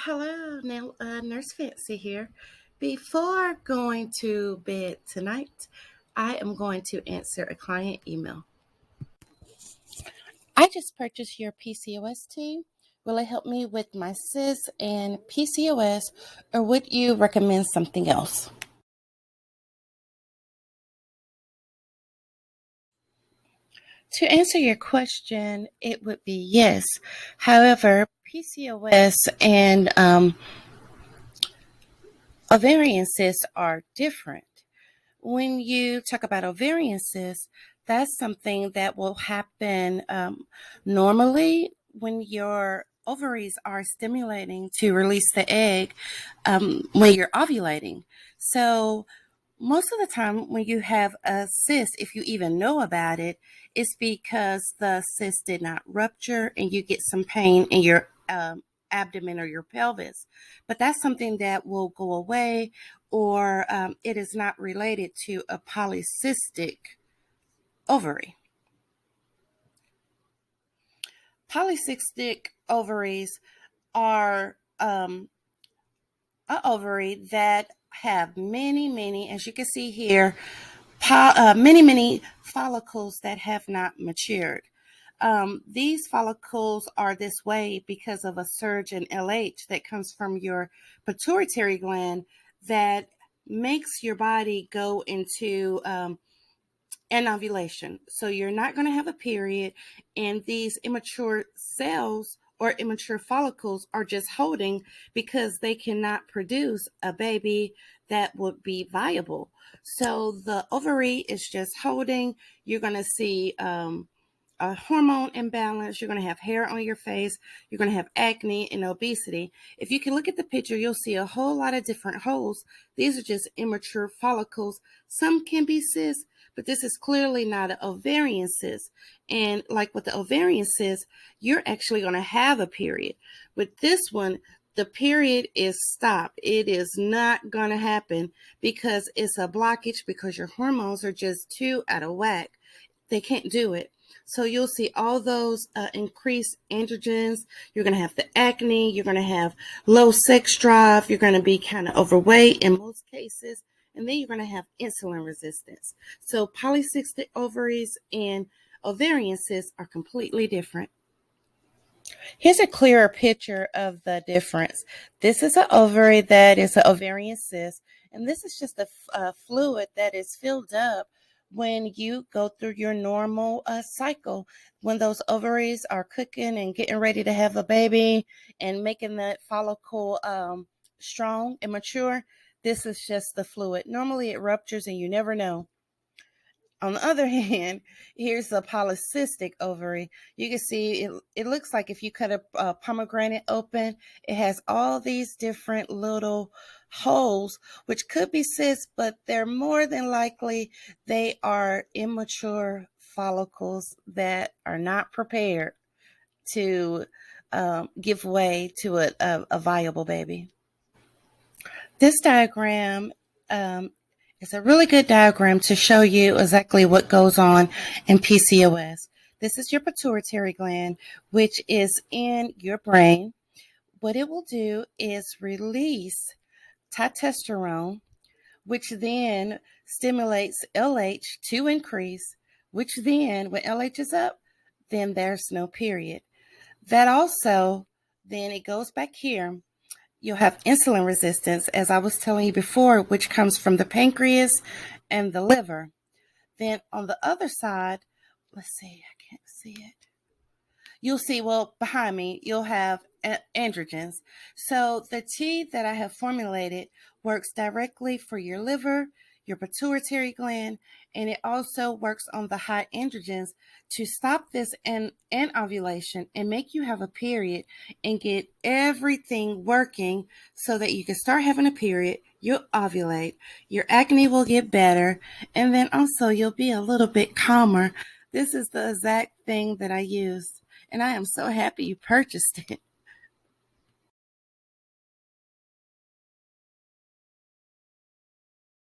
Hello, now Nurse Fancy here. Before going to bed tonight, I am going to answer a client email. I just purchased your PCOS tea. Will it help me with my cysts and PCOS, or would you recommend something else? To answer your question, it would be yes. However, PCOS and ovarian cysts are different. When you talk about ovarian cysts, that's something that will happen normally when your ovaries are stimulating to release the egg when you're ovulating. So, most of the time, when you have a cyst, if you even know about it, it's because the cyst did not rupture and you get some pain in your abdomen or your pelvis. But that's something that will go away, or it is not related to a polycystic ovary. Polycystic ovaries are an ovary that have many, as you can see here, many follicles that have not matured. These follicles are this way because of a surge in LH that comes from your pituitary gland that makes your body go into an ovulation. So you're not going to have a period, and these immature cells or immature follicles are just holding because they cannot produce a baby that would be viable. So the ovary is just holding. You're going to see a hormone imbalance. You're going to have hair on your face. You're going to have acne and obesity. If you can look at the picture, you'll see a whole lot of different holes. These are just immature follicles. Some can be cysts, but this is clearly not an ovarian cyst. And like with the ovarian cyst, you're actually going to have a period. With this one, the period is stopped. It is not going to happen because it's a blockage, because your hormones are just too out of whack. They can't do it. So you'll see all those increased androgens. You're going to have the acne. You're going to have low sex drive. You're going to be kind of overweight in most cases. And then you're going to have insulin resistance. So polycystic ovaries and ovarian cysts are completely different. Here's a clearer picture of the difference. This is an ovary that is an ovarian cyst, and this is just a fluid that is filled up when you go through your normal cycle. When those ovaries are cooking and getting ready to have a baby and making that follicle strong and mature, this is just the fluid. Normally it ruptures and you never know. On the other hand, here's a polycystic ovary. You can see it looks like if you cut a pomegranate open, it has all these different little holes, which could be cysts, but they're more than likely they are immature follicles that are not prepared to give way to a viable baby. This diagram is a really good diagram to show you exactly what goes on in PCOS. This is your pituitary gland, which is in your brain. What it will do is release testosterone, which then stimulates LH to increase, which then, when LH is up, then there's no period. That also, then it goes back here. You'll have insulin resistance, as I was telling you before, which comes from the pancreas and the liver. Then on the other side, let's see, I can't see it. You'll see, well, behind me, you'll have androgens. So the tea that I have formulated works directly for your liver, your pituitary gland, and it also works on the high androgens to stop this and ovulation and make you have a period and get everything working so that you can start having a period, you'll ovulate, your acne will get better, and then also you'll be a little bit calmer. This is the exact thing that I used, and I am so happy you purchased it.